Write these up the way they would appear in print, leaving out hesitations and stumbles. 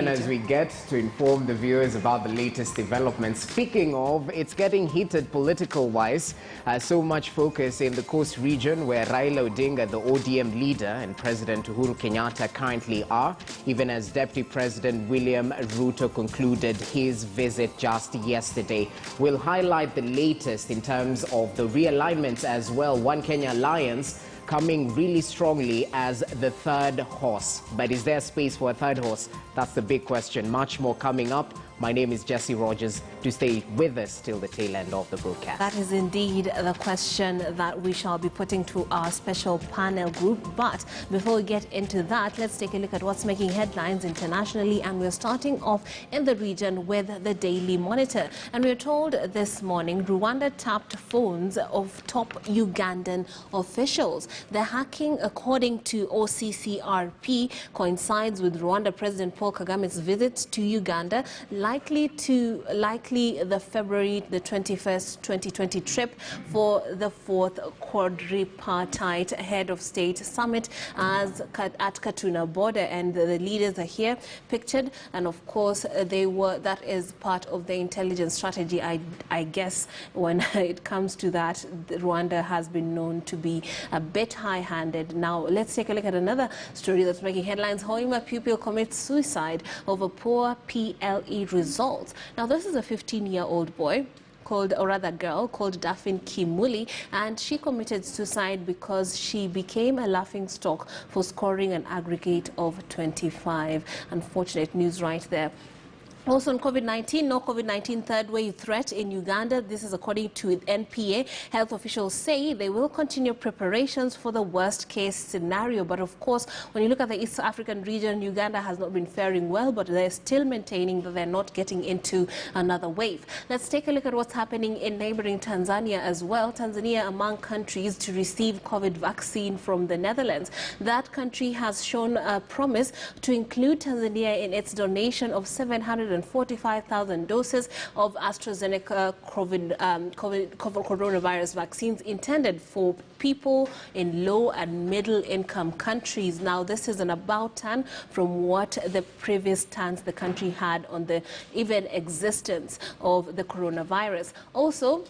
And as we get to inform the viewers about the latest developments, speaking of, it's getting heated political-wise. So much focus in the coast region where Raila Odinga, the ODM leader, and President Uhuru Kenyatta currently are, even as Deputy President William Ruto concluded his visit just yesterday. We'll highlight the latest in terms of the realignments as well. One Kenya Alliance coming really strongly as the third horse. But is there space for a third horse? That's the big question. Much more coming up. My name is Jesse Rogers. Do stay with us till the tail end of the broadcast. That is indeed the question that we shall be putting to our special panel group. But before we get into that, let's take a look at what's making headlines internationally. And we're starting off in the region with the Daily Monitor. And we're told this morning Rwanda tapped phones of top Ugandan officials. The hacking, according to OCCRP, coincides with Rwanda President Paul Kagame's visit to Uganda, likely the February the 21st, 2020 trip for the fourth quadripartite head of state summit at Katuna border, and the leaders are here pictured, and of course that is part of the intelligence strategy. I guess when it comes to that, Rwanda has been known to be a bit high-handed. Now let's take a look at another story that's making headlines. Hoima pupil commits suicide over poor PLE results. Now this is a 15-year-old boy girl called Daphne Kimuli, and she committed suicide because she became a laughingstock for scoring an aggregate of 25. Unfortunate news right there. Also on COVID-19, no COVID-19 third wave threat in Uganda. This is according to NPA. Health officials say they will continue preparations for the worst case scenario. But of course, when you look at the East African region, Uganda has not been faring well, but they're still maintaining that they're not getting into another wave. Let's take a look at what's happening in neighboring Tanzania as well. Tanzania among countries to receive COVID vaccine from the Netherlands. That country has shown a promise to include Tanzania in its donation of 745,000 doses of AstraZeneca coronavirus vaccines intended for people in low and middle income countries. Now this is an about turn from what the previous stance the country had on the even existence of the coronavirus. Also,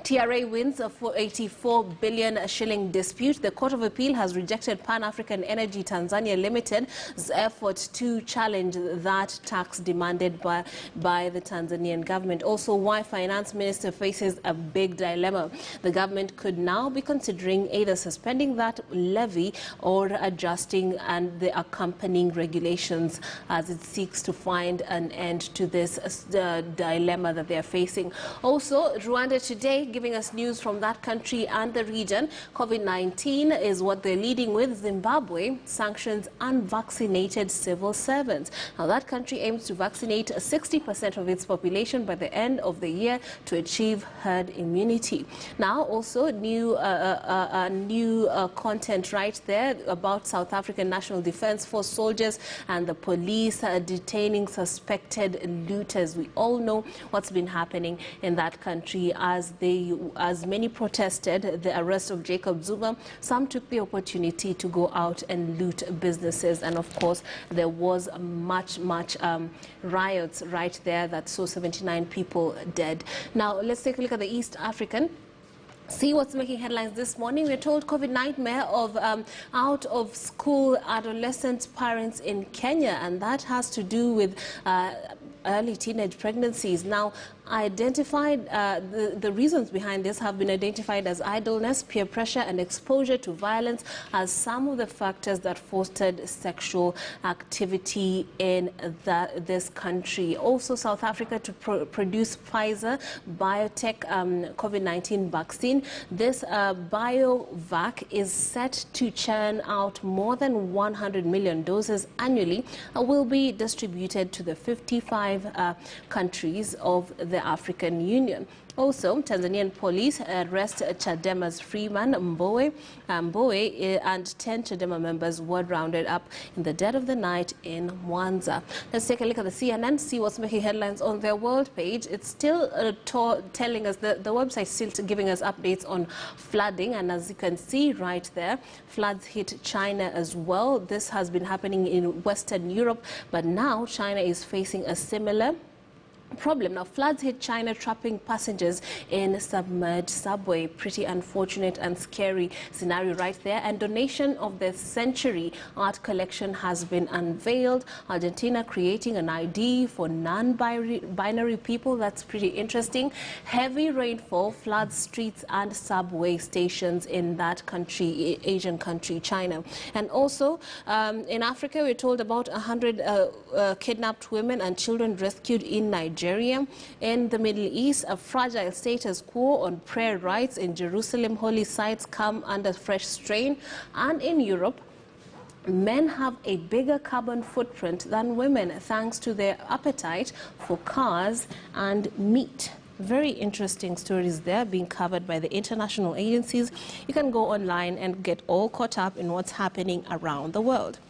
TRA wins a 84 billion shilling dispute. The Court of Appeal has rejected Pan-African Energy Tanzania Limited's effort to challenge that tax demanded by the Tanzanian government. Also, why Finance Minister faces a big dilemma. The government could now be considering either suspending that levy or adjusting and the accompanying regulations as it seeks to find an end to this dilemma that they are facing. Also, Rwanda today giving us news from that country and the region. COVID-19 is what they're leading with. Zimbabwe sanctions unvaccinated civil servants. Now that country aims to vaccinate 60% of its population by the end of the year to achieve herd immunity. Now also new content right there about South African National Defence Force soldiers and the police detaining suspected looters. We all know what's been happening in that country as many protested the arrest of Jacob Zuma. Some took the opportunity to go out and loot businesses, and of course there was much riots right there that saw 79 people dead. Now let's take a look at the East African. See what's making headlines this morning. We're told COVID nightmare of out-of-school adolescent parents in Kenya, and that has to do with early teenage pregnancies. Now, identified the reasons behind this have been identified as idleness, peer pressure, and exposure to violence as some of the factors that fostered sexual activity in this country. Also, South Africa to produce Pfizer biotech COVID-19 vaccine. This BioVac is set to churn out more than 100 million doses annually, will be distributed to the 55 countries of the African Union. Also, Tanzanian police arrest Chadema's Freeman Mbowe. Mbowe and 10 Chadema members were rounded up in the dead of the night in Mwanza. Let's take a look at the CNN, see what's making headlines on their world page. It's still telling us, the website still giving us updates on flooding. And as you can see right there, floods hit China as well. This has been happening in Western Europe, but now China is facing a similar problem. Now, floods hit China, trapping passengers in submerged subway. Pretty unfortunate and scary scenario right there. And donation of the century art collection has been unveiled. Argentina creating an ID for non-binary people. That's pretty interesting. Heavy rainfall floods streets and subway stations in that country, Asian country, China. And also in Africa, we're told about 100 kidnapped women and children rescued in Nigeria. In the Middle East, a fragile status quo on prayer rights in Jerusalem holy sites come under fresh strain. And in Europe, men have a bigger carbon footprint than women thanks to their appetite for cars and meat. Very interesting stories there being covered by the international agencies. You can go online and get all caught up in what's happening around the world.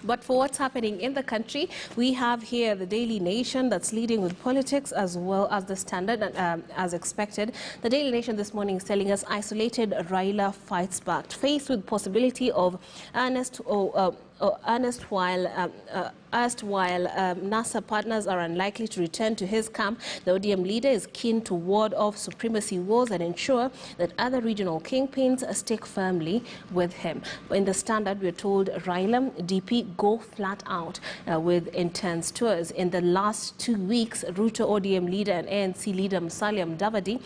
But for what's happening in the country, we have here the Daily Nation that's leading with politics as well as the Standard, as expected. The Daily Nation this morning is telling us isolated Raila fights back. Faced with possibility of earnest while NASA partners are unlikely to return to his camp, the ODM leader is keen to ward off supremacy wars and ensure that other regional kingpins stick firmly with him. In the Standard, we're told Raila, DP, go flat out with intense tours. In the last 2 weeks, Ruto ODM leader and ANC leader Musalia Mudavadi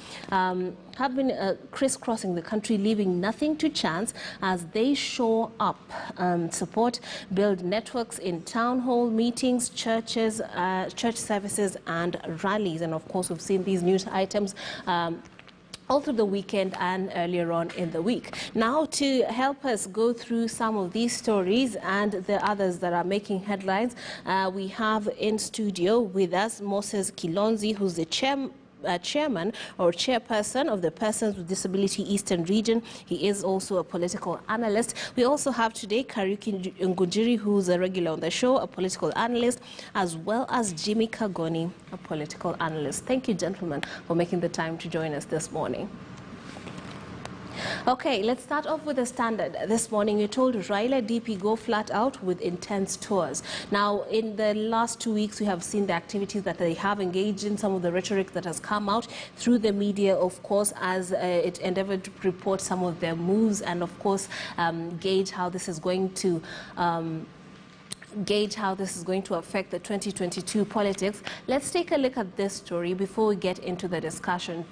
have been crisscrossing the country, leaving nothing to chance as they shore up support, build networks in town hall meetings, churches, church services and rallies. And of course, we've seen these news items all through the weekend and earlier on in the week. Now, to help us go through some of these stories and the others that are making headlines, we have in studio with us Moses Kilonzi, who's the chairman or chairperson of the Persons with Disability Eastern Region. He is also a political analyst. We also have today Kariuki Ngunjiri, who's a regular on the show, a political analyst, as well as Jimmy Kagoni, a political analyst. Thank you, gentlemen, for making the time to join us this morning. Okay, let's start off with the Standard. This morning, you told Raila DP go flat out with intense tours. Now, in the last 2 weeks, we have seen the activities that they have engaged in, some of the rhetoric that has come out through the media, of course, as it endeavored to report some of their moves and, of course, gauge how this is going to affect the 2022 politics. Let's take a look at this story before we get into the discussion.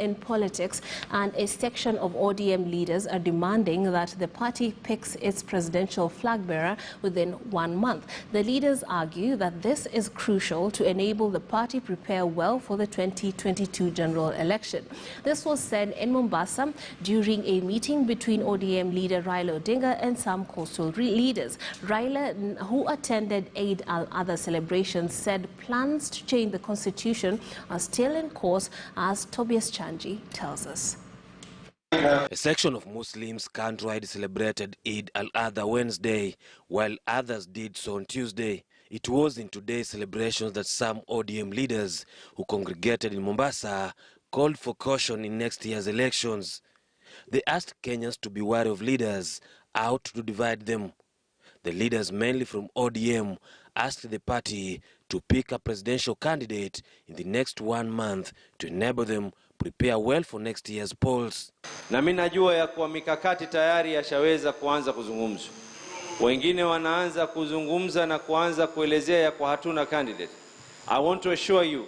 In politics, and a section of ODM leaders are demanding that the party picks its presidential flag bearer within 1 month. The leaders argue that this is crucial to enable the party prepare well for the 2022 general election. This was said in Mombasa during a meeting between ODM leader Raila Odinga and some coastal leaders. Raila, who attended Eid al-Adha celebrations, said plans to change the constitution are still in course, as Tobias Chanji tells us. A section of Muslims countrywide celebrated Eid al-Adha Wednesday, while others did so on Tuesday. It was in today's celebrations that some ODM leaders who congregated in Mombasa called for caution in next year's elections. They asked Kenyans to be wary of leaders out to divide them. The leaders, mainly from ODM, asked the party to pick a presidential candidate in the next 1 month to enable them prepare well for next year's polls. Na mimi najua ya kuwa mikakati tayari yashaweza kuanza kuzungumzwa. Wengine wanaanza kuzungumza na kuanza kuelezea ya kwa hatuna candidate. I want to assure you,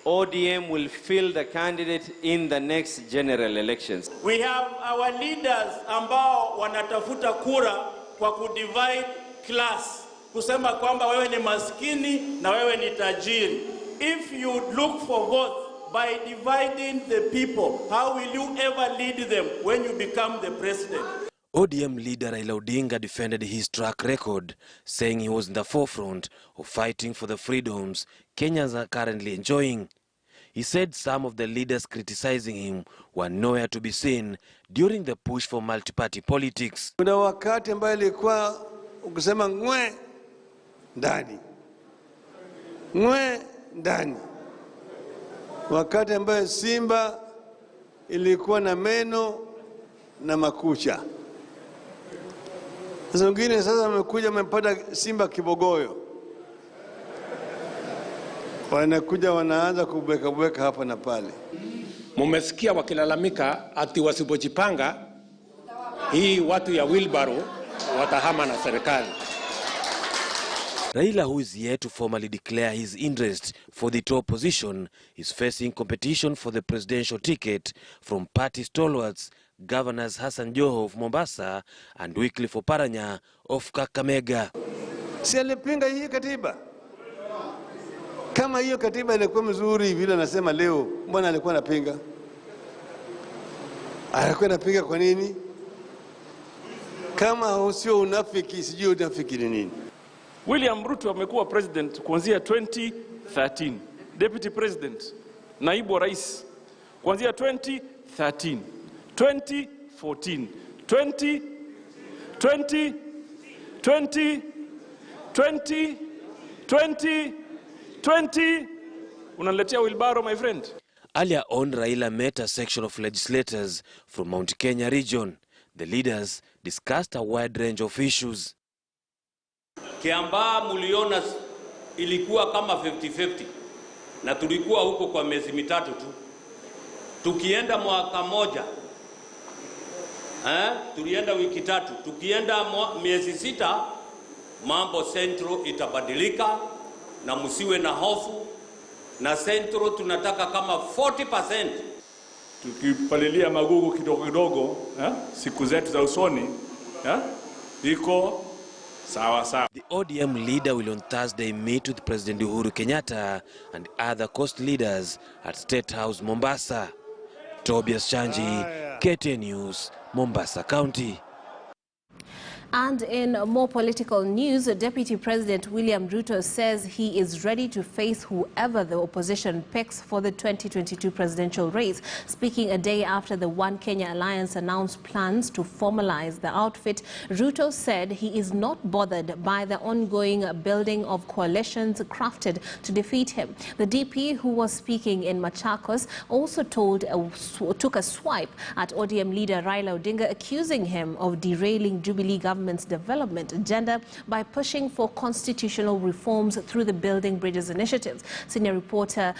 ODM will field the candidate in the next general elections. We have our leaders ambao wanatafuta kura kwa kudivide class, kusema kwamba wewe ni maskini na wewe ni tajiri. If you look for votes by dividing the people, how will you ever lead them when you become the president? ODM leader Raila Odinga defended his track record, saying he was in the forefront of fighting for the freedoms Kenyans are currently enjoying. He said some of the leaders criticizing him were nowhere to be seen during the push for multi-party politics. Kuna wakati ambaye ilikuwa ukisema ngwe ndani. Ngwe ndani. Wakati ambaye simba ilikuwa na meno na makucha. Sasa wengine sasa wamekuja wamepata simba kibogoyo. Wanakuja wanaanza kubweka hapa na pale. Mumesikia wakilalamika ati wasipojipanga hii watu ya wheelbarrow watahama na serikali. Raila, who is yet to formally declare his interest for the top position, is facing competition for the presidential ticket from party stalwarts Governors Hassan Joho of Mombasa and Wycliffe Oparanya of Kakamega. Si alipinga hii katiba. Kama hiyo katiba ilikuwa mzuri vile anasema leo, mbona alikuwa anapinga? Alikuwa anapinga kwa nini? Kama sio unafiki, sijui unafiki ni nini. William Ruto amekuwa president kuanzia 2013, deputy president, naibu wa rais kuanzia 2013, 2014, 20, unaletea wheelbarrow, my friend. Earlier on, Raila met a section of legislators from Mount Kenya region. The leaders discussed a wide range of issues. Kiambaa muliona ilikuwa kama 50-50 na tulikuwa huko kwa miezi mitatu tu. Tukienda mwaka moja, tulienda wiki tatu. Tukienda miezi 6, mambo Central itabadilika na msiwe na hofu. Na Central tunataka kama 40%. Tukipalilia magugu kidogo kidogo, siku zetu za usoni, iko sawa sawa. The ODM leader will on Thursday meet with President Uhuru Kenyatta and other coast leaders at State House, Mombasa. Tobias Chanji, KTN News, Mombasa County. And in more political news, Deputy President William Ruto says he is ready to face whoever the opposition picks for the 2022 presidential race. Speaking a day after the One Kenya Alliance announced plans to formalize the outfit, Ruto said he is not bothered by the ongoing building of coalitions crafted to defeat him. The DP, who was speaking in Machakos, also took a swipe at ODM leader Raila Odinga, accusing him of derailing Jubilee government's development agenda by pushing for constitutional reforms through the Building Bridges initiatives. Senior political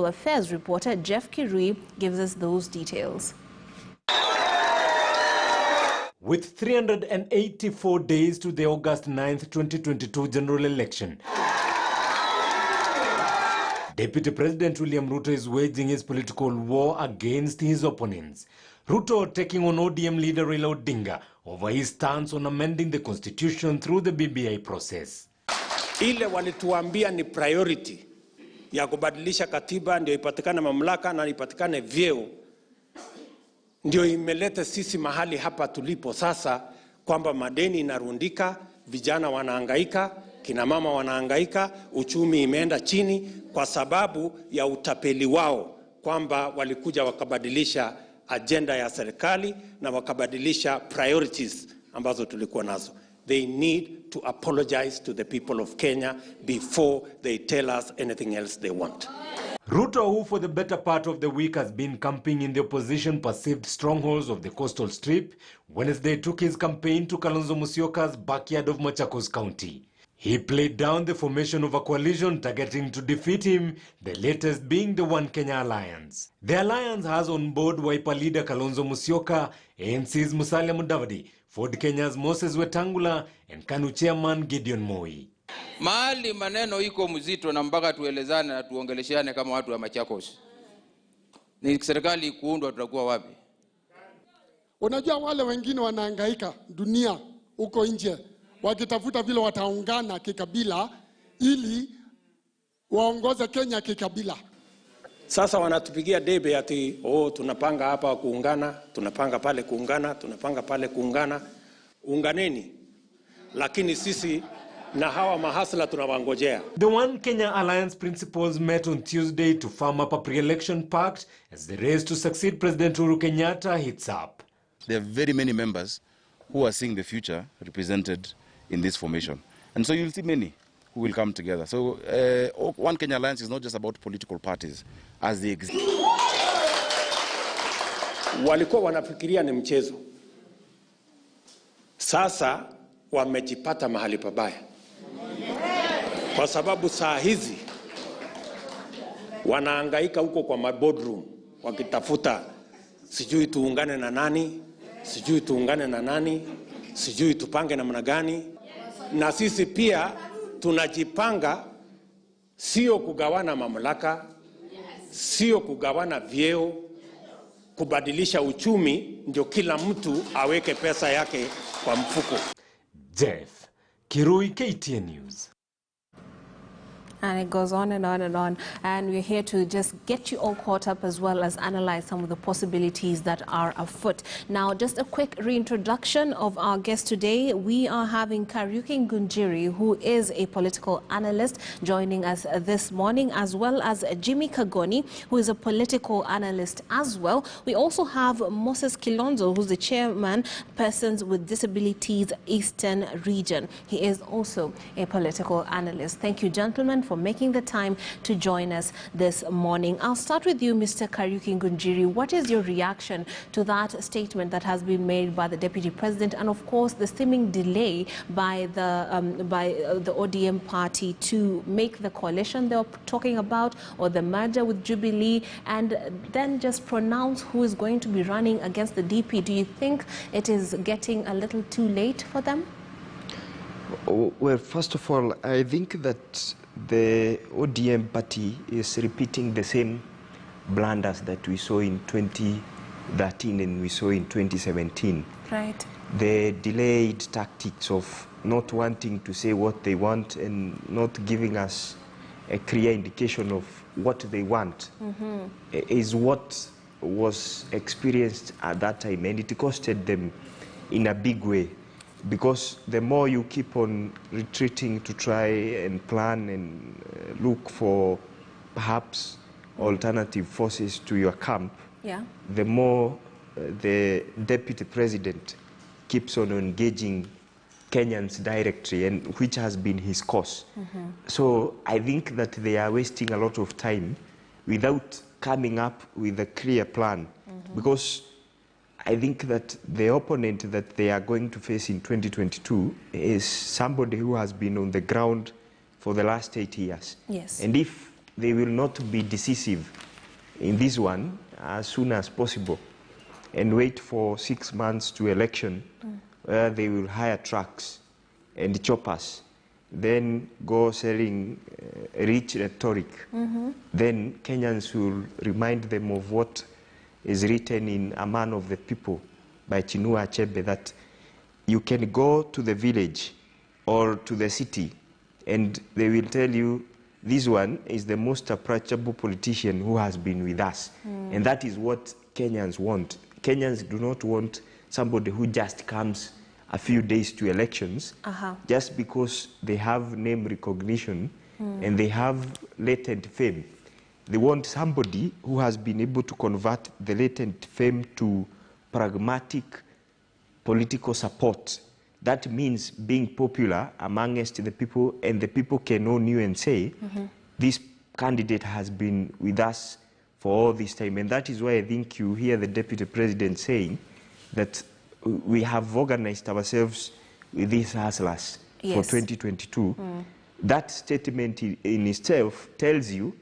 affairs reporter Jeff Kirui gives us those details. With 384 days to the August 9th, 2022 general election, Deputy President William Ruto is waging his political war against his opponents. Ruto taking on ODM leader Raila Odinga over his stance on amending the constitution through the BBI process. Ile walituambia ni priority ya kubadilisha katiba ndio ipatikane mamlaka na ipatikane vyeo, ndio imeleta sisi mahali hapa tulipo sasa, kwamba madeni inarundika, vijana wanahangaika, kina mama wanahangaika, uchumi imeenda chini kwa sababu ya utapeli wao, kwamba walikuja wakabadilisha agenda ya serikali na wakabadilisha priorities ambazo tulikuwa nazo. They need to apologize to the people of Kenya before they tell us anything else they want. Ruto, who for the better part of the week has been camping in the opposition-perceived strongholds of the coastal strip, Wednesday took his campaign to Kalonzo Musyoka's backyard of Machakos County. He played down the formation of a coalition targeting to defeat him, the latest being the One Kenya Alliance. The alliance has on board Wiper leader Kalonzo Musyoka, ANC's Musalia Mudavadi, Ford Kenya's Moses Wetangula, and KANU chairman Gideon Moi. Mahali maneno iko mzito na mpaka tuelezane na tuongeleshane kama watu wa Machakos. Ni serikali kuundwa, tutakuwa wapi? Unajua wale wengine wanahangaika dunia uko nje wakitafuta vile wataungana kikabila ili waongoze Kenya kikabila. Sasa wanatupigia debe ati tunapanga hapa kuungana, tunapanga pale kuungana, tunapanga pale kuungana. Unganeni. Lakini sisi na hawa mahasla tunawangojea. The One Kenya Alliance principals met on Tuesday to firm up a pre-election pact as the race to succeed President Uhuru Kenyatta heats up. There are very many members who are seeing the future represented in this formation. And so you'll see many who will come together. So One Kenya Alliance is not just about political parties as they exist. Walikuwa wanafikiria ni mchezo. Sasa wamejipata mahali pabaya. Kwa sababu saa hizi wanahangaika huko kwa maboardroom wakitafuta sijui tuungane na nani, sijui tuungane na nani, sijui tupange namna gani. Na sisi pia tunajipanga, sio kugawana mamlaka, sio kugawana vyeo, kubadilisha uchumi ndio kila mtu aweke pesa yake kwa mfuko. Jeff Kirui, KTN News. And it goes on and on and on. And we're here to just get you all caught up as well as analyze some of the possibilities that are afoot. Now, just a quick reintroduction of our guest today. We are having Kariuki Ngunjiri, who is a political analyst, joining us this morning, as well as Jimmy Kagoni, who is a political analyst as well. We also have Moses Kilonzo, who's the chairman, Persons with Disabilities Eastern Region. He is also a political analyst. Thank you, gentlemen, for making the time to join us this morning. I'll start with you, Mr. Kariuki Ngunjiri. What is your reaction to that statement that has been made by the Deputy President, and of course the seeming delay by the ODM party to make the coalition they're talking about, or the merger with Jubilee, and then just pronounce who is going to be running against the DP? Do you think it is getting a little too late for them? Well, first of all, I think that the ODM party is repeating the same blunders that we saw in 2013 and we saw in 2017. Right. The delayed tactics of not wanting to say what they want and not giving us a clear indication of what they want is what was experienced at that time, and it costed them in a big way. Because the more you keep on retreating to try and plan and look for perhaps alternative forces to your camp, the more the Deputy President keeps on engaging Kenyans directly, and which has been his course. So I think that they are wasting a lot of time without coming up with a clear plan, because I think that the opponent that they are going to face in 2022 is somebody who has been on the ground for the last 8 years. Yes. And if they will not be decisive in this one as soon as possible and wait for 6 months to election, where they will hire trucks and choppers, then go selling rich rhetoric, then Kenyans will remind them of what is written in A Man of the People by Chinua Achebe, that you can go to the village or to the city and they will tell you this one is the most approachable politician who has been with us. And that is what Kenyans want. Kenyans do not want somebody who just comes a few days to elections just because they have name recognition and they have latent fame. They want somebody who has been able to convert the latent fame to pragmatic political support. That means being popular amongst the people, and the people can own you and say, this candidate has been with us for all this time. And that is why I think you hear the Deputy President saying that we have organized ourselves with these hustlers for 2022. That statement in itself tells you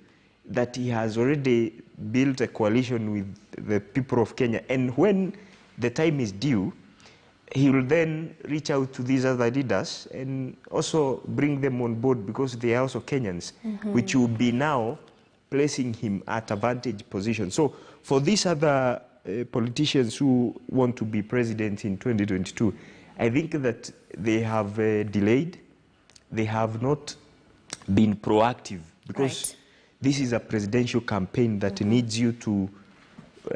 that he has already built a coalition with the people of Kenya. And when the time is due, he will then reach out to these other leaders and also bring them on board, because they are also Kenyans, which will be now placing him at a vantage position. So for these other politicians who want to be president in 2022, I think that they have delayed, they have not been proactive, because this is a presidential campaign that needs you to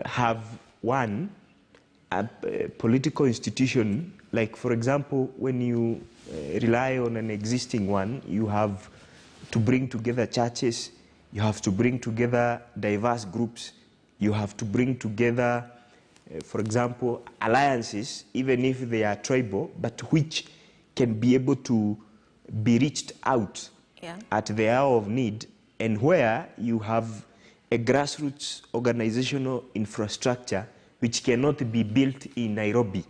have, one, a political institution like for example, when you rely on an existing one, you have to bring together churches, you have to bring together diverse groups, you have to bring together, for example, alliances, even if they are tribal, but which can be able to be reached out at the hour of need, and where you have a grassroots organizational infrastructure which cannot be built in Nairobi.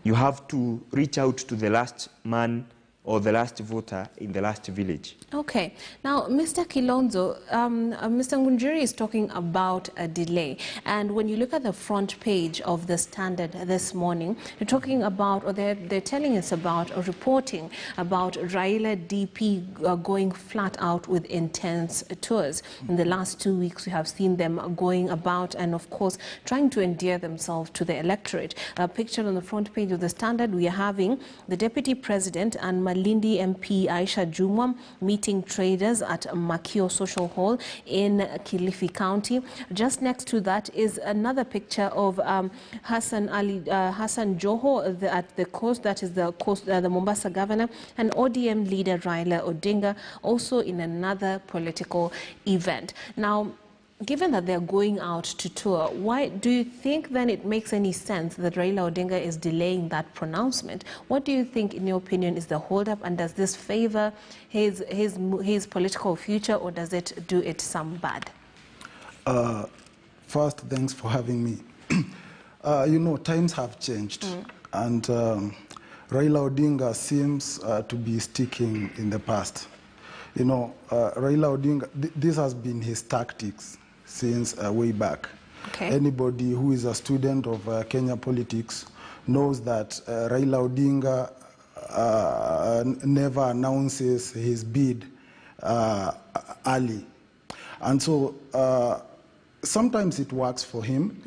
You have to reach out to the last man or the last voter in the last village. Okay. Now, Mr. Kilonzo, Mr. Ngunjiri is talking about a delay. And when you look at the front page of the Standard this morning, they're talking about, or they're telling us about, or reporting about Raila DP going flat out with intense tours. In the last 2 weeks, we have seen them going about and, of course, trying to endear themselves to the electorate. A picture on the front page of the Standard, we are having the Deputy President and Malindi MP Aisha Jumwa meeting traders at Makio Social Hall in Kilifi County. Just next to that is another picture of Hassan Joho at the coast, that is the Mombasa governor, and ODM leader Raila Odinga also in another political event. Now, given that they're going out to tour, why do you think then it makes any sense that Raila Odinga is delaying that pronouncement? What do you think, in your opinion, is the holdup, and does this favor his political future, or does it do it some bad? First, thanks for having me. You know, times have changed, and Raila Odinga seems to be sticking in the past. You know, Raila Odinga, this has been his tactics since way back. Okay. Anybody who is a student of Kenya politics knows that Raila Odinga never announces his bid early. And so sometimes it works for him.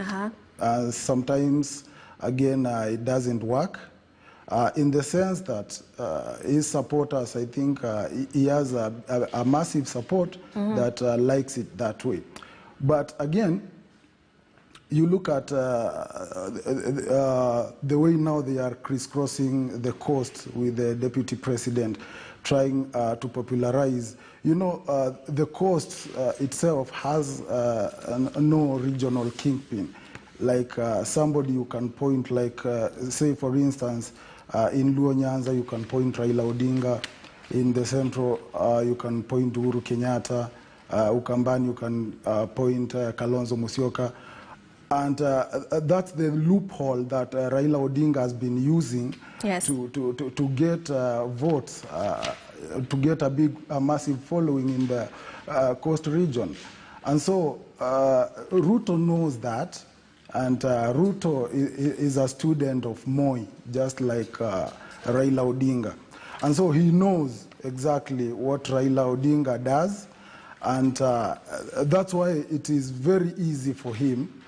Sometimes, again, it doesn't work. In the sense that his supporters, I think he has a massive support that likes it that way. But again, you look at the way now they are crisscrossing the coast with the deputy president, trying to popularize. You know, the coast itself has no regional kingpin. Like somebody you can point, like say for instance, in Luo Nyanza you can point Raila Odinga, in the central you can point Uhuru Kenyatta, Ukambani you can point Kalonzo Musyoka, and that's the loophole that Raila Odinga has been using to get votes, to get a massive following in the coast region. And so Ruto knows that. And Ruto is a student of Moi, just like Raila Odinga. And so he knows exactly what Raila Odinga does. And that's why it is very easy for him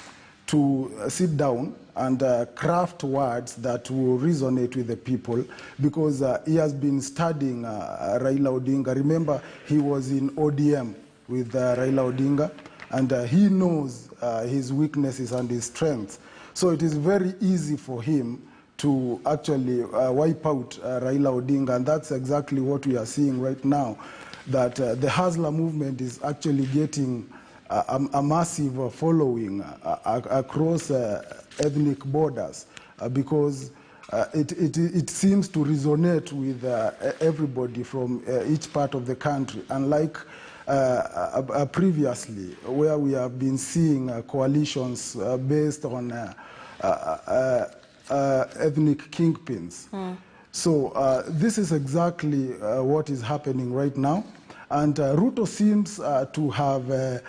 to sit down and craft words that will resonate with the people, because he has been studying Raila Odinga. Remember, he was in ODM with Raila Odinga, and he knows his weaknesses and his strengths. So it is very easy for him to actually wipe out Raila Odinga, and that's exactly what we are seeing right now, that the Hustler movement is actually getting a massive following across ethnic borders, because it seems to resonate with everybody from each part of the country, unlike previously, where we have been seeing coalitions based on ethnic kingpins. So this is exactly what is happening right now. And Ruto seems to have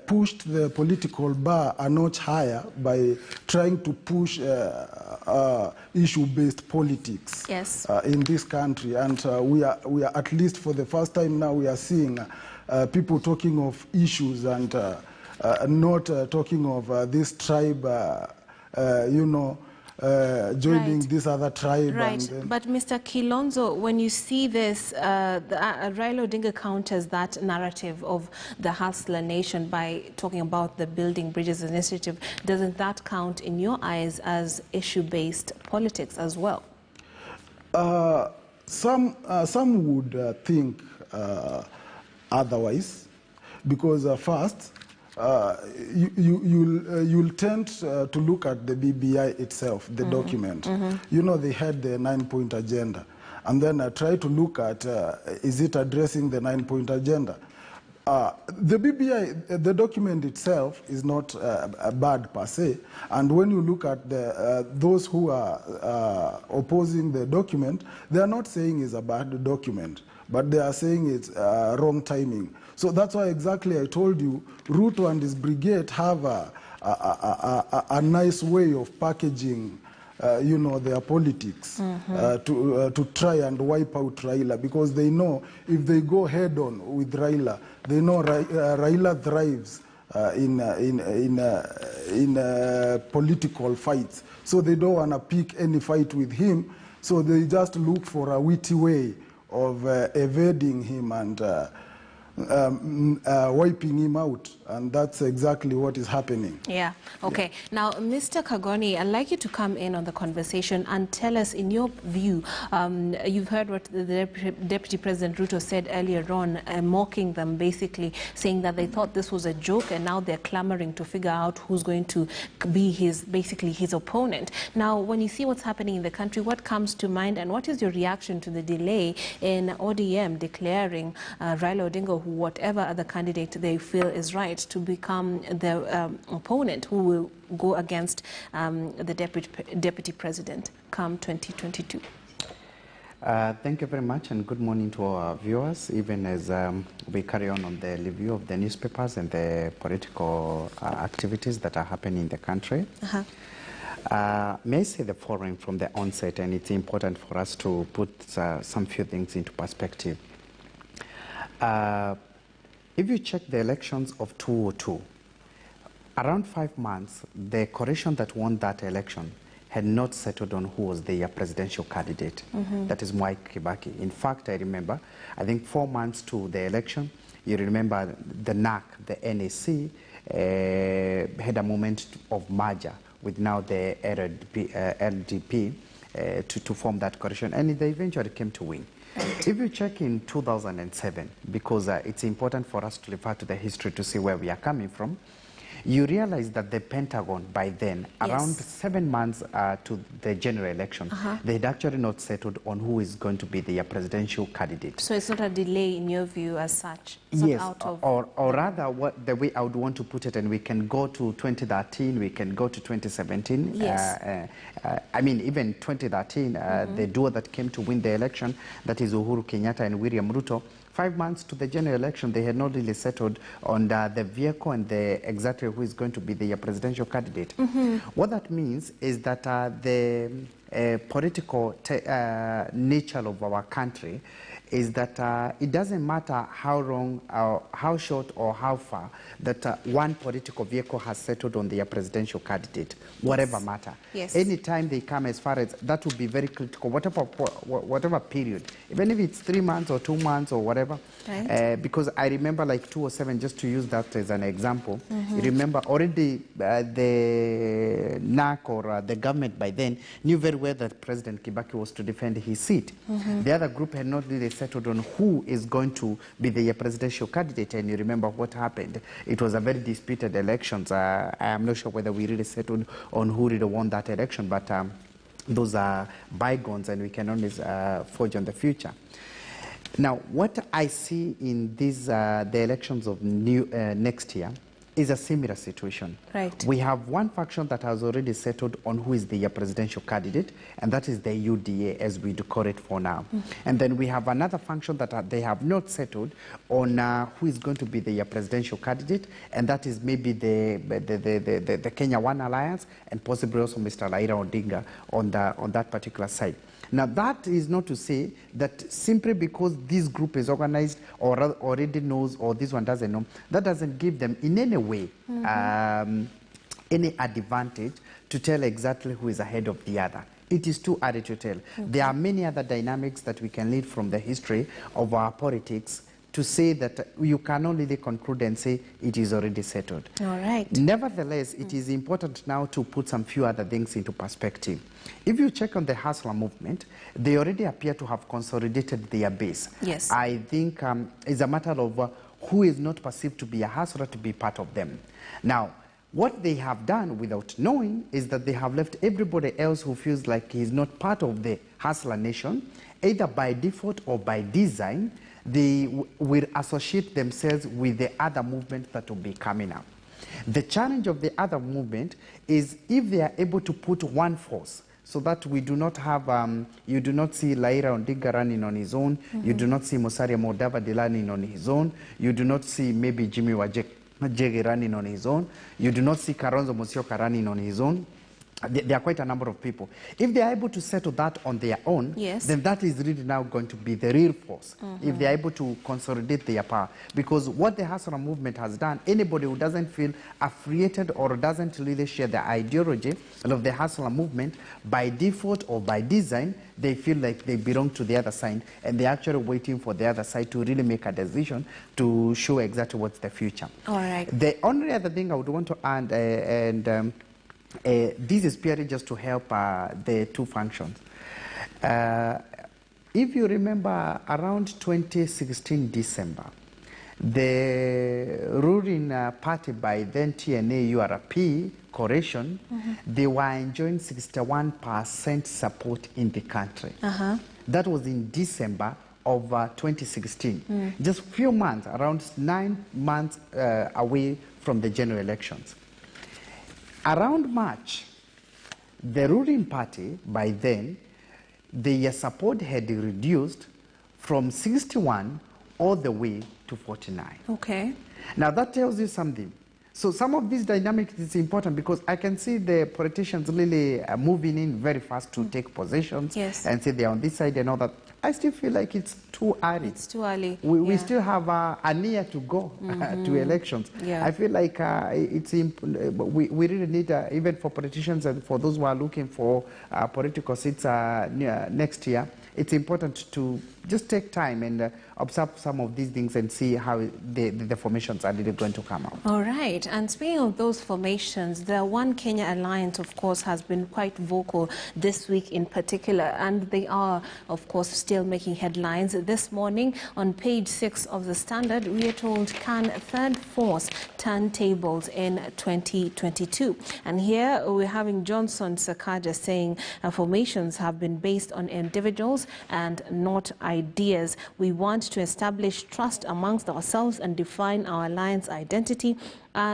pushed the political bar a notch higher by trying to push issue-based politics in this country. And we are, at least for the first time now, we are seeing people talking of issues and not talking of this tribe, you know, joining this other tribe. Right, And then but Mr. Kilonzo, when you see this, Raila Odinga counters that narrative of the hustler nation by talking about the Building Bridges initiative. Doesn't that count in your eyes as issue-based politics as well? Some would think otherwise, because first, you'll tend to look at the BBI itself, the document. You know, they had the 9-point agenda. And then try to look at, is it addressing the 9-point agenda? The BBI, the document itself is not bad per se. And when you look at those who are opposing the document, they are not saying it's a bad document, but they are saying it's wrong timing. So that's why exactly I told you, Ruto and his brigade have a nice way of packaging you know, their politics to try and wipe out Raila, because they know if they go head on with Raila, they know Raila thrives in political fights. So they don't want to pick any fight with him. So they just look for a witty way of evading him and wiping him out, and that's exactly what is happening. Yeah, okay. Yeah. Now, Mr. Kagoni, I'd like you to come in on the conversation and tell us, in your view, you've heard what the Deputy President Ruto said earlier on, mocking them, basically saying that they thought this was a joke, and now they're clamoring to figure out who's going to be basically his opponent. Now, when you see what's happening in the country, what comes to mind, and what is your reaction to the delay in ODM declaring Raila Odinga, whatever other candidate they feel is right, to become the opponent who will go against the deputy president come 2022? Thank you very much, and good morning to our viewers, even as we carry on the review of the newspapers and the political activities that are happening in the country. May I say the following from the onset, and it's important for us to put some few things into perspective. If you check the elections of 2002, around 5 months, the coalition that won that election had not settled on who was the presidential candidate. That is Mwai Kibaki. In fact, I remember, I think 4 months to the election, you remember the NAC, the NAC, had a moment of merger with now the LDP to form that coalition, and they eventually came to win. If you check in 2007, because it's important for us to refer to the history to see where we are coming from, you realize that the Pentagon, by then, around 7 months to the general election, they had actually not settled on who is going to be the presidential candidate. So it's not a delay in your view as such? Yes, or rather, the way I would want to put it, and we can go to 2013, we can go to 2017. Yes. I mean, even 2013, the duo that came to win the election, that is Uhuru Kenyatta and William Ruto, 5 months to the general election, they had not really settled on the vehicle and exactly who is going to be the presidential candidate. What that means is that the political nature of our country is that it doesn't matter how long, or how short, or how far that one political vehicle has settled on their presidential candidate, whatever matter. Yes. Anytime they come as far as that would be very critical, whatever period, even if it's 3 months or 2 months or whatever. Right. Because I remember, like 2007, just to use that as an example, you remember already the NAC or the government by then knew very well that President Kibaki was to defend his seat. The other group had not really settled on who is going to be the presidential candidate, and you remember what happened. It was a very disputed elections. I am not sure whether we really settled on who really won that election, but those are bygones, and we can always forge on the future. Now, what I see in these the elections of next year is a similar situation. Right. We have one faction that has already settled on who is the presidential candidate, and that is the UDA, as we call it for now. And then we have another faction that they have not settled on who is going to be the presidential candidate, and that is maybe the Kenya One Alliance, and possibly also Mr. Raila Odinga on that particular side. Now, that is not to say that simply because this group is organized or already knows, or this one doesn't know, that doesn't give them in any way any advantage to tell exactly who is ahead of the other. It is too early to tell. There are many other dynamics that we can lead from the history of our politics to say that you can only conclude and say it is already settled. All right. Nevertheless, it is important now to put some few other things into perspective. If you check on the Hustler movement, they already appear to have consolidated their base. Yes. I think it's a matter of who is not perceived to be a hustler to be part of them. Now, what they have done without knowing is that they have left everybody else who feels like he's not part of the hustler nation, either by default or by design. They will associate themselves with the other movement that will be coming up. The challenge of the other movement is if they are able to put one force, so that we do not have, you do not see Raila Odinga running on his own, you do not see Musalia Mudavadi running on his own, you do not see maybe Jimmy Wajegi running on his own, you do not see Kalonzo Musyoka running on his own. There are quite a number of people. If they are able to settle that on their own, then that is really now going to be the real force. If they are able to consolidate their power. Because what the Hustler movement has done, anybody who doesn't feel affiliated or doesn't really share the ideology of the Hustler movement, by default or by design, they feel like they belong to the other side, and they're actually waiting for the other side to really make a decision to show exactly what's the future. All right. The only other thing I would want to add, this is purely just to help the two functions. If you remember, around 2016 December, the ruling party by then TNA URP coalition, they were enjoying 61% support in the country. That was in December of 2016. Just a few months, around 9 months away from the general elections. Around March, the ruling party, by then, their support had reduced from 61 all the way to 49. Okay. Now that tells you something. So some of these dynamics is important because I can see the politicians really moving in very fast to take positions and say they're on this side and all that. I still feel like it's too early. It's too early. We still have a year to go to elections. I feel like we really need, even for politicians and for those who are looking for political seats next year, it's important to just take time and observe some of these things and see how the formations are really going to come out. All right. And speaking of those formations, the One Kenya Alliance, of course, has been quite vocal this week in particular, and they are, of course, still making headlines. This morning, on page 6 of the Standard, we are told, can third force turn tables in 2022? And here we're having Johnson Sakaja saying formations have been based on individuals and not ideas. We want to establish trust amongst ourselves and define our alliance identity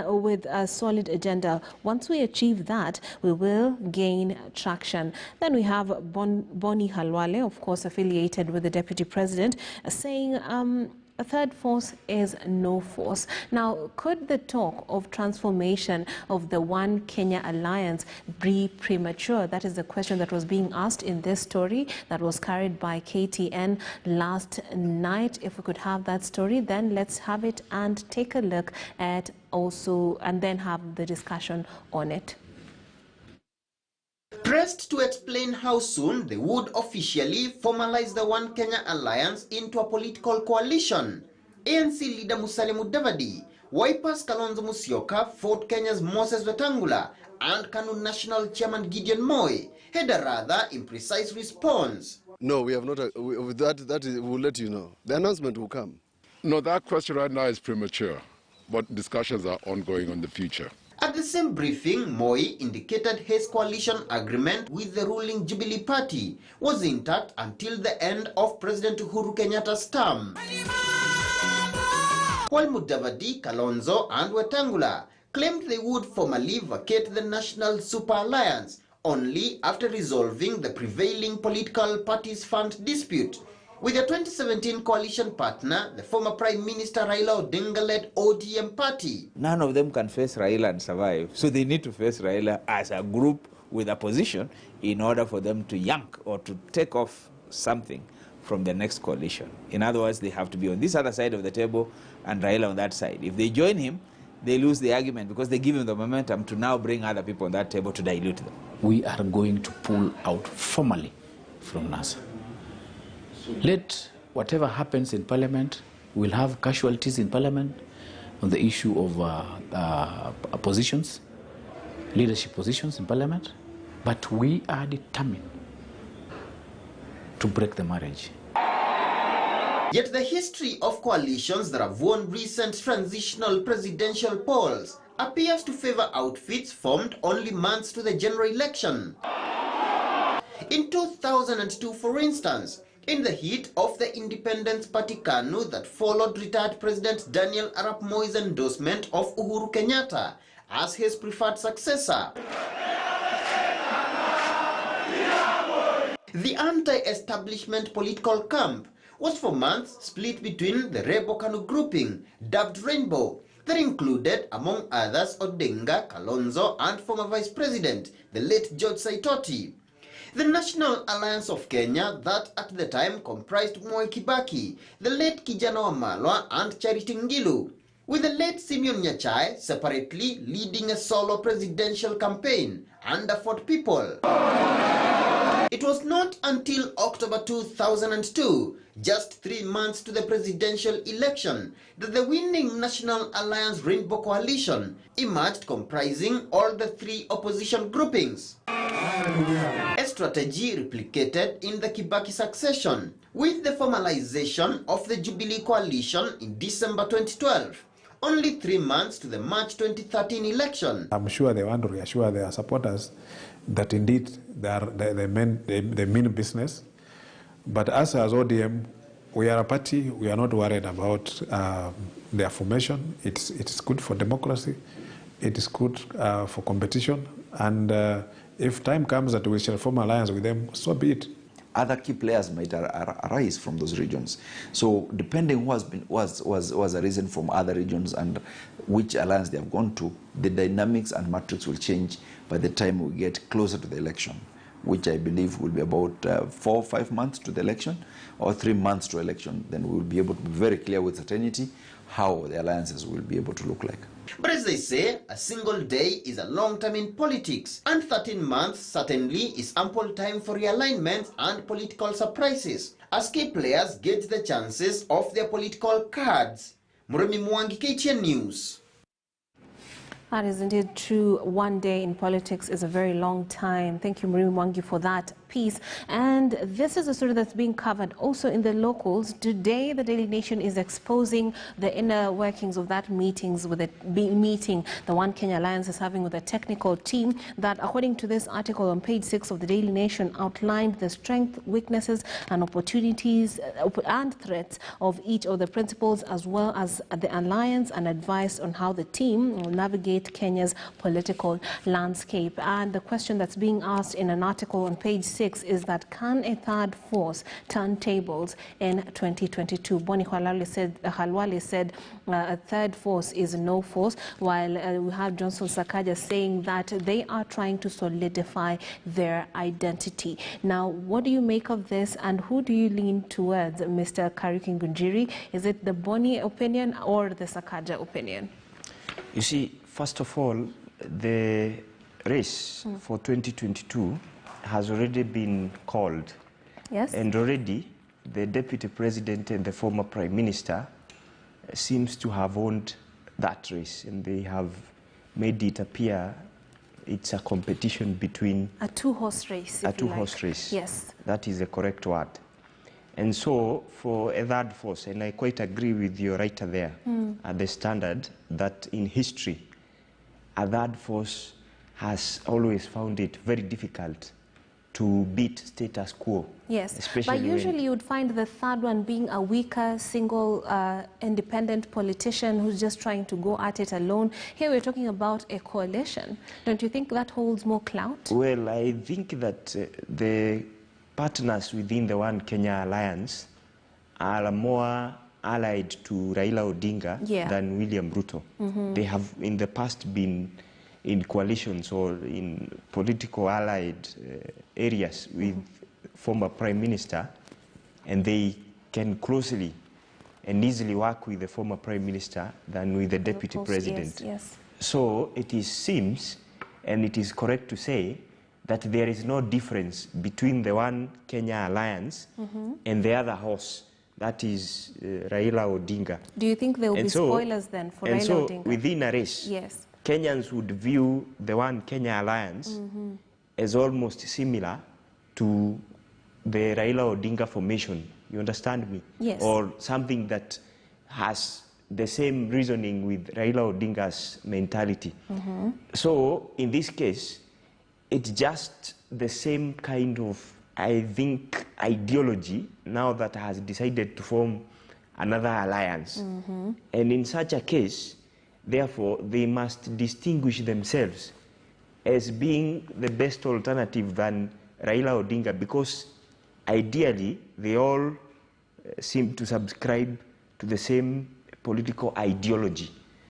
with a solid agenda. Once we achieve that, we will gain traction. Then we have Bonnie Halwale, of course, affiliated with the Deputy President, saying a third force is no force. Now, could the talk of transformation of the One Kenya Alliance be premature? That is the question that was being asked in this story that was carried by KTN last night. If we could have that story, then let's have it and take a look at also, and then have the discussion on it. Pressed to explain how soon they would officially formalize the One Kenya Alliance into a political coalition, ANC leader Musalia Mudavadi, Wiper's Kalonzo Musyoka, Ford Kenya's Moses Wetangula, and KANU National Chairman Gideon Moi had a rather imprecise response. No, we have not. We'll let you know. The announcement will come. No, that question right now is premature, but discussions are ongoing on the future. At the same briefing, Moi indicated his coalition agreement with the ruling Jubilee Party was intact until the end of President Uhuru Kenyatta's term. While Mudavadi, Kalonzo and Wetangula claimed they would formally vacate the National Super Alliance only after resolving the prevailing political parties fund dispute with their 2017 coalition partner, the former Prime Minister Raila Odinga-led ODM party. None of them can face Raila and survive, so they need to face Raila as a group with a position in order for them to yank or to take off something from the next coalition. In other words, they have to be on this other side of the table and Raila on that side. If they join him, they lose the argument because they give him the momentum to now bring other people on that table to dilute them. We are going to pull out formally from NASA. Let whatever happens in Parliament, we'll have casualties in Parliament on the issue of positions, leadership positions in Parliament, but we are determined to break the marriage. Yet the history of coalitions that have won recent transitional presidential polls appears to favor outfits formed only months to the general election. In 2002, for instance, in the heat of the Independence Party KANU that followed retired President Daniel Arap Moi's endorsement of Uhuru Kenyatta as his preferred successor, the anti-establishment political camp was for months split between the Rebel KANU grouping, dubbed Rainbow, that included, among others, Odinga, Kalonzo, and former Vice President, the late George Saitoti. The National Alliance of Kenya, that at the time comprised Moi Kibaki, the late Kijana Wamalwa, and Charity Ngilu, with the late Simeon Nyachai separately leading a solo presidential campaign under Fort People. It was not until October 2002, just 3 months to the presidential election, that the winning National Alliance Rainbow Coalition emerged, comprising all the 3 opposition groupings. A strategy replicated in the Kibaki succession, with the formalization of the Jubilee Coalition in December 2012, only 3 months to the March 2013 election. I'm sure they want to reassure their supporters that indeed they mean business. But as ODM, we are a party, we are not worried about their formation. It's good for democracy, it is good for competition, and if time comes that we shall form alliance with them, so be it. Other key players might arise from those regions. So depending who was arisen from other regions and which alliance they have gone to, the dynamics and matrix will change by the time we get closer to the election, which I believe will be about 4 or 5 months to the election, or 3 months to election. Then we will be able to be very clear with certainty how the alliances will be able to look like. But as they say, a single day is a long time in politics, and 13 months certainly is ample time for realignments and political surprises, as key players gauge the chances of their political cards. Muremi Mwangi, KTN News. That is indeed true. One day in politics is a very long time. Thank you, Muremi Mwangi, for that piece. And this is a story that's being covered also in the locals. Today, the Daily Nation is exposing the inner workings of that meeting the One Kenya Alliance is having with a technical team that, according to this article on page 6 of the Daily Nation, outlined the strengths, weaknesses, and opportunities and threats of each of the principals, as well as the alliance, and advice on how the team will navigate Kenya's political landscape. And the question that's being asked in an article on page 6 is that, can a third force turn tables in 2022? Boni Halwale said a third force is no force, while we have Johnson Sakaja saying that they are trying to solidify their identity. Now, what do you make of this, and who do you lean towards, Mr. Kariuki Ngunjiri? Is it the Boni opinion or the Sakaja opinion? You see, first of all, the race for 2022 has already been called. Yes. And already the Deputy President and the former Prime Minister seems to have owned that race, and they have made it appear it's a competition between... A two-horse race, A two-horse race. Yes. That is the correct word. And so, for a third force, and I quite agree with your writer there, at the standard, that in history, a third force has always found it very difficult to beat status quo. Yes, but usually you would find the third one being a weaker, single, independent politician who's just trying to go at it alone. Here we're talking about a coalition. Don't you think that holds more clout? Well, I think that the partners within the One Kenya Alliance are more allied to Raila Odinga than William Ruto. They have in the past been in coalitions or in political allied areas with former Prime Minister, and they can closely and easily work with the former Prime Minister than with the Deputy President. Yes. So it seems, and it is correct to say, that there is no difference between the One Kenya Alliance and the other horse, that is Raila Odinga. Do you think there will be spoilers then for Raila Odinga? Within a race, yes, Kenyans would view the One Kenya Alliance as almost similar to the Raila Odinga formation. You understand me? Yes. Or something that has the same reasoning with Raila Odinga's mentality. So in this case, it's just the same kind of, I think, ideology now that has decided to form another alliance. And in such a case, therefore, they must distinguish themselves as being the best alternative than Raila Odinga, because ideally they all seem to subscribe to the same political ideology.